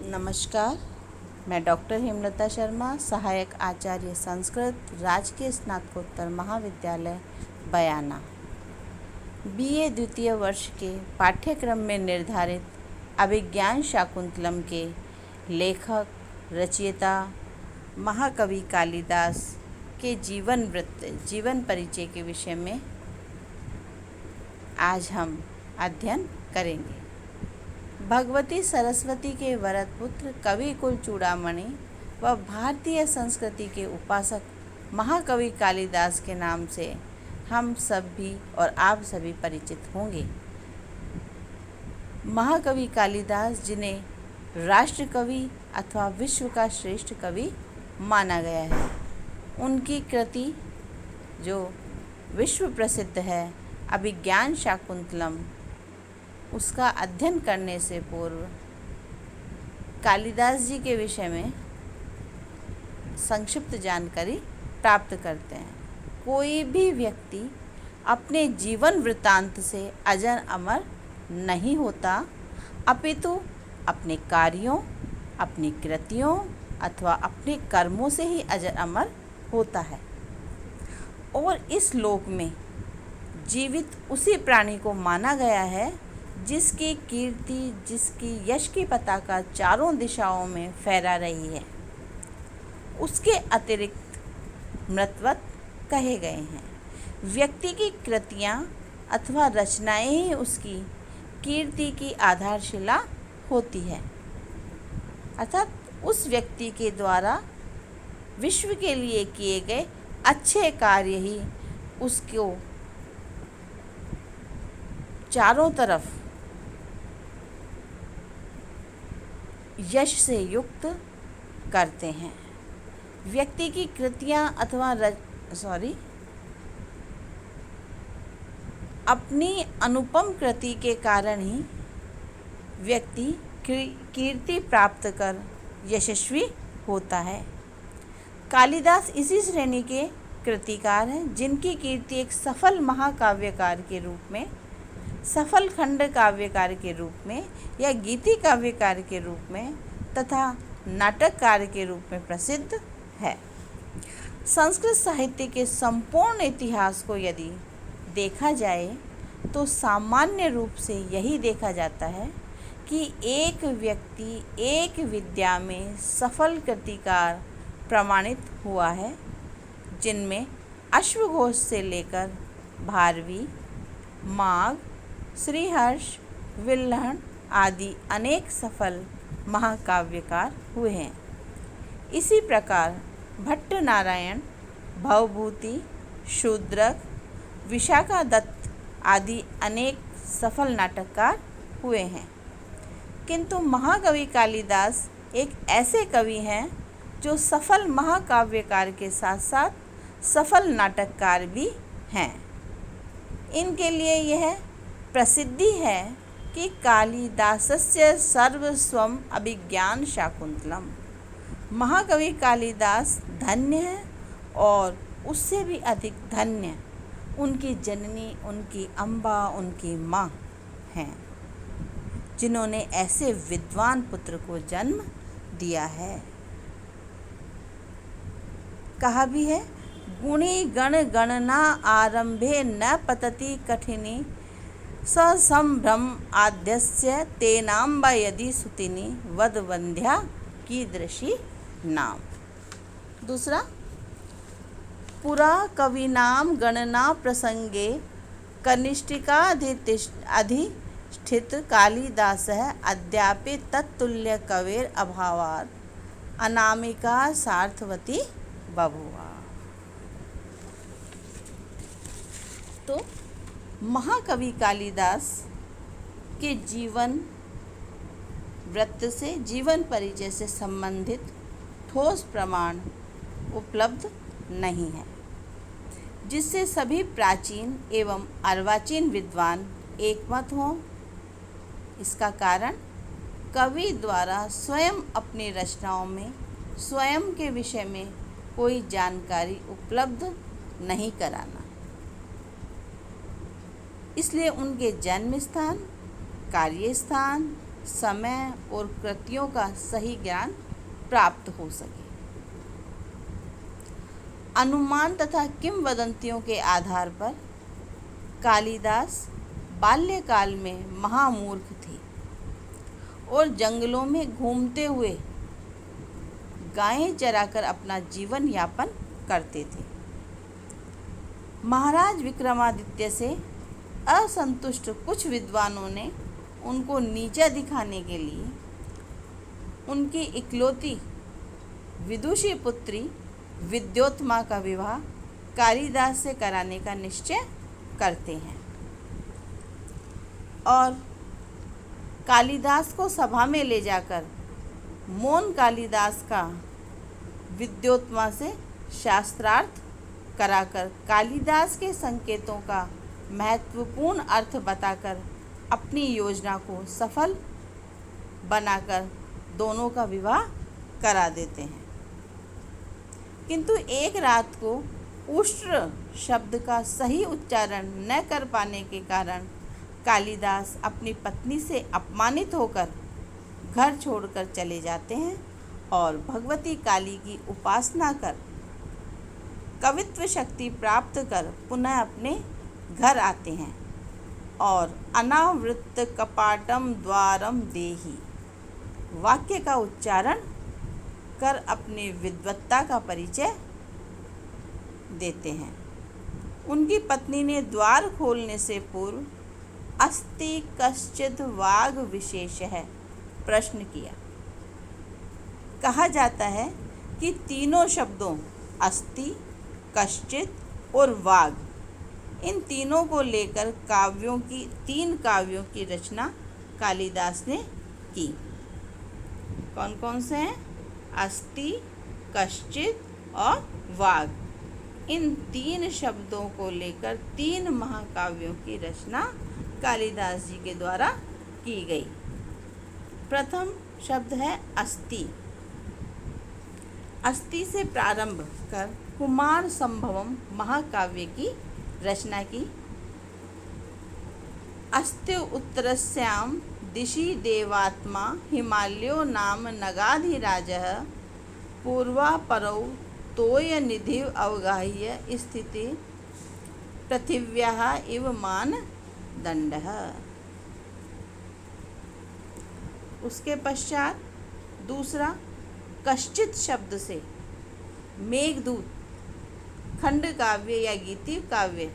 नमस्कार। मैं डॉक्टर हेमलता शर्मा, सहायक आचार्य संस्कृत, राजकीय स्नातकोत्तर महाविद्यालय बयाना, बीए द्वितीय वर्ष के पाठ्यक्रम में निर्धारित अभिज्ञान शाकुंतलम के लेखक रचयिता महाकवि कालिदास के जीवन वृत्त, जीवन परिचय के विषय में आज हम अध्ययन करेंगे। भगवती सरस्वती के वरद पुत्र कवि कुल चूड़ामणि व भारतीय संस्कृति के उपासक महाकवि कालिदास के नाम से हम सब भी और आप सभी परिचित होंगे। महाकवि कालिदास, जिन्हें राष्ट्र कवि अथवा विश्व का श्रेष्ठ कवि माना गया है, उनकी कृति जो विश्व प्रसिद्ध है अभिज्ञान शाकुंतलम, उसका अध्ययन करने से पूर्व कालिदास जी के विषय में संक्षिप्त जानकारी प्राप्त करते हैं। कोई भी व्यक्ति अपने जीवन वृत्तांत से अजर अमर नहीं होता, अपितु अपने कार्यों, अपनी कृतियों अथवा अपने कर्मों से ही अजर अमर होता है। और इस लोक में जीवित उसी प्राणी को माना गया है जिसकी कीर्ति, जिसकी यश की पताका चारों दिशाओं में फहरा रही है। उसके अतिरिक्त मृतवत कहे गए हैं। व्यक्ति की कृतियाँ अथवा रचनाएं ही उसकी कीर्ति की आधारशिला होती है, अर्थात उस व्यक्ति के द्वारा विश्व के लिए किए गए अच्छे कार्य ही उसको चारों तरफ यश से युक्त करते हैं। व्यक्ति की कृतियाँ अथवा अपनी अनुपम कृति के कारण ही व्यक्ति कीर्ति प्राप्त कर यशस्वी होता है। कालिदास इसी श्रेणी के कृतिकार हैं जिनकी कीर्ति एक सफल महाकाव्यकार के रूप में, सफल खंड काव्यकार के रूप में या गीति काव्यकार के रूप में तथा नाटककार के रूप में प्रसिद्ध है। संस्कृत साहित्य के संपूर्ण इतिहास को यदि देखा जाए तो सामान्य रूप से यही देखा जाता है कि एक व्यक्ति एक विद्या में सफल कृतिकार प्रमाणित हुआ है, जिनमें अश्वघोष से लेकर भारवी, माघ, श्रीहर्ष, विल्हण आदि अनेक सफल महाकाव्यकार हुए हैं। इसी प्रकार भट्ट नारायण, भवभूति, शूद्रक, विशाखादत्त आदि अनेक सफल नाटककार हुए हैं। किंतु महाकवि कालिदास एक ऐसे कवि हैं जो सफल महाकाव्यकार के साथ साथ सफल नाटककार भी हैं। इनके लिए यह प्रसिद्धि है कि कालिदासस्य सर्वस्वम अभिज्ञान शाकुंतलम। महाकवि कालिदास धन्य है और उससे भी अधिक धन्य उनकी जननी, उनकी अम्बा, उनकी माँ हैं, जिन्होंने ऐसे विद्वान पुत्र को जन्म दिया है। कहा भी है, गुणी गण गणना आरंभे न पतति कठिनी, ससंभ्रम आद्यस्य तेनाम्बा यदि सुतिनी, वद वंध्या कीदृशी नाम। दूसरा, पुरा कविनाम गणना प्रसंगे कनिष्ठिकाधिष्ठित कालिदासः अद्यापि तत्तुल्य कवेर अभावात् अनामिका सार्थवती बभूवा। तो महाकवि कालिदास के जीवन वृत्त से, जीवन परिचय से संबंधित ठोस प्रमाण उपलब्ध नहीं है, जिससे सभी प्राचीन एवं अर्वाचीन विद्वान एकमत हों। इसका कारण कवि द्वारा स्वयं अपनी रचनाओं में स्वयं के विषय में कोई जानकारी उपलब्ध नहीं कराना। इसलिए उनके जन्म स्थान, कार्य स्थान, समय और कृतियों का सही ज्ञान प्राप्त हो सके। अनुमान तथा किंवदंतियों के आधार पर कालिदास बाल्यकाल में महामूर्ख थे और जंगलों में घूमते हुए गायें चराकर अपना जीवन यापन करते थे। महाराज विक्रमादित्य से असंतुष्ट कुछ विद्वानों ने उनको नीचा दिखाने के लिए उनकी इकलौती विदुषी पुत्री विद्योत्मा का विवाह कालिदास से कराने का निश्चय करते हैं और कालिदास को सभा में ले जाकर मौन कालिदास का विद्योत्मा से शास्त्रार्थ कराकर कालिदास के संकेतों का महत्वपूर्ण अर्थ बताकर अपनी योजना को सफल बनाकर दोनों का विवाह करा देते हैं। किंतु एक रात को उष्ट्र शब्द का सही उच्चारण न कर पाने के कारण कालिदास अपनी पत्नी से अपमानित होकर घर छोड़कर चले जाते हैं और भगवती काली की उपासना कर कवित्व शक्ति प्राप्त कर पुनः अपने घर आते हैं और अनावृत्त कपाटम द्वारम देहि वाक्य का उच्चारण कर अपनी विद्वत्ता का परिचय देते हैं। उनकी पत्नी ने द्वार खोलने से पूर्व अस्ति कश्चित् वाग विशेषः प्रश्न किया। कहा जाता है कि तीनों शब्दों अस्ति, कश्चित् और वाग, इन तीनों को लेकर तीन काव्यों की रचना कालिदास ने की। कौन कौन से हैं? अस्ति, कश्चित् और वाग। इन तीन शब्दों को लेकर तीन महाकाव्यों की रचना कालिदास जी के द्वारा की गई। प्रथम शब्द है अस्ति। अस्ति से प्रारंभ कर कुमार संभवम महाकाव्य की रचना की। अस्ति उत्तरस्याम दिशि देवात्मा हिमालयो नाम नगाधिराजः पूर्वापरौ तोयनिधिव अवगाह्य स्थिति पृथिव्याः इव मानदण्डः। उसके पश्चात दूसरा कश्चित् शब्द से मेघदूत खंड काव्य या गीति काव्य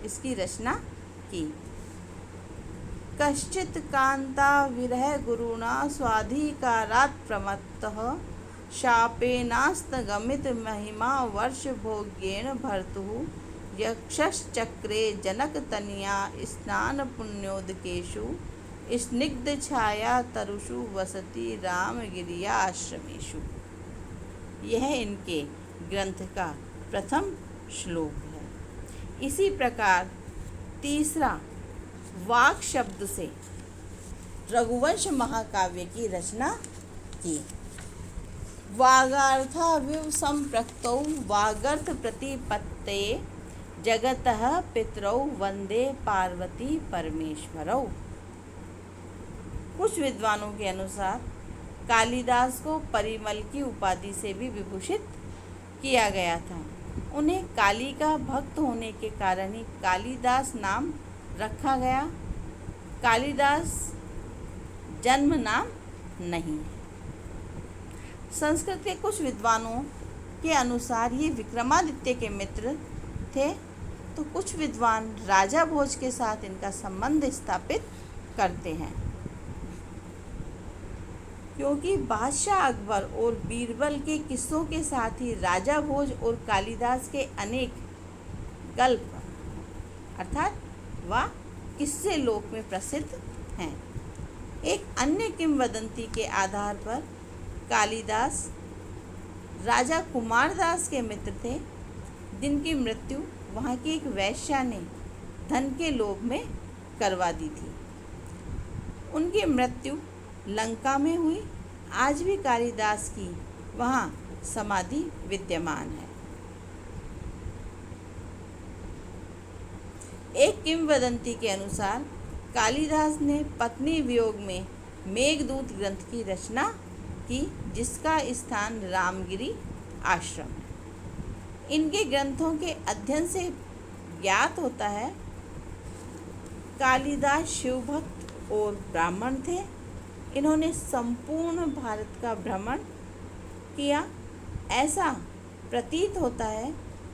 इसकी रचना की। कश्चित् कांता विरह गुरुणा स्वाधिकारात् प्रमत्तः शापेनास्तगमित महिमा वर्ष भोग्येन भर्तुः यक्षश्चक्रे जनकतनया स्नान पुण्योदकेषु स्निग्ध छाया तरुषु वसति रामगिरिया आश्रमेषु। यह इनके ग्रंथ का प्रथम श्लोक है। इसी प्रकार तीसरा वाक शब्द से रघुवंश महाकाव्य की रचना की। वागार्थाविव संप्रक्तौ वागर्थ प्रतिपत्ते जगतः पितरौ वंदे पार्वती परमेश्वरौ। कुछ विद्वानों के अनुसार कालिदास को परिमल की उपाधि से भी विभूषित किया गया था। उन्हें काली का भक्त होने के कारण ही कालिदास नाम रखा गया। कालिदास जन्म नाम नहीं है। संस्कृत के कुछ विद्वानों के अनुसार ये विक्रमादित्य के मित्र थे, तो कुछ विद्वान राजा भोज के साथ इनका संबंध स्थापित करते हैं, क्योंकि बादशाह अकबर और बीरबल के किस्सों के साथ ही राजा भोज और कालिदास के अनेक गल्प अर्थात वह किस्से लोक में प्रसिद्ध हैं। एक अन्य किंवदंती के आधार पर कालिदास राजा कुमारदास के मित्र थे, जिनकी मृत्यु वहाँ की एक वैश्या ने धन के लोभ में करवा दी थी। उनकी मृत्यु लंका में हुई। आज भी कालिदास की वहाँ समाधि विद्यमान है। एक किंवदंती के अनुसार कालिदास ने पत्नी वियोग में मेघदूत ग्रंथ की रचना की, जिसका स्थान रामगिरी आश्रम है। इनके ग्रंथों के अध्ययन से ज्ञात होता है कालिदास शिवभक्त और ब्राह्मण थे। इन्होंने संपूर्ण भारत का भ्रमण किया। ऐसा प्रतीत होता है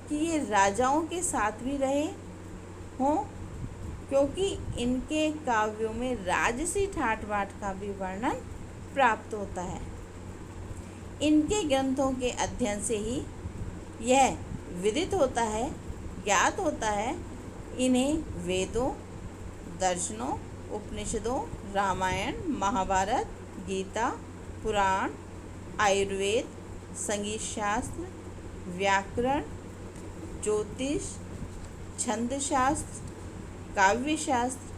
कि ये राजाओं के साथ भी रहे हों, क्योंकि इनके काव्यों में राजसी ठाट बाट का भी वर्णन प्राप्त होता है। इनके ग्रंथों के अध्ययन से ही यह विदित होता है, ज्ञात होता है, इन्हें वेदों, दर्शनों, उपनिषदों, रामायण, महाभारत, गीता, पुराण, आयुर्वेद, संगीत शास्त्र, व्याकरण, ज्योतिष, छंद शास्त्र, काव्य शास्त्र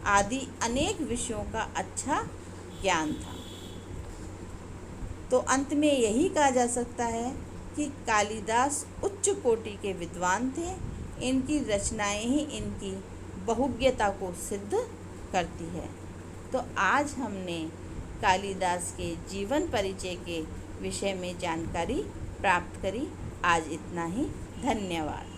आदि अनेक विषयों का अच्छा ज्ञान था। तो अंत में यही कहा जा सकता है कि कालिदास उच्च कोटि के विद्वान थे। इनकी रचनाएं ही इनकी बहुज्ञता को सिद्ध करती है। तो आज हमने कालिदास के जीवन परिचय के विषय में जानकारी प्राप्त करी। आज इतना ही। धन्यवाद।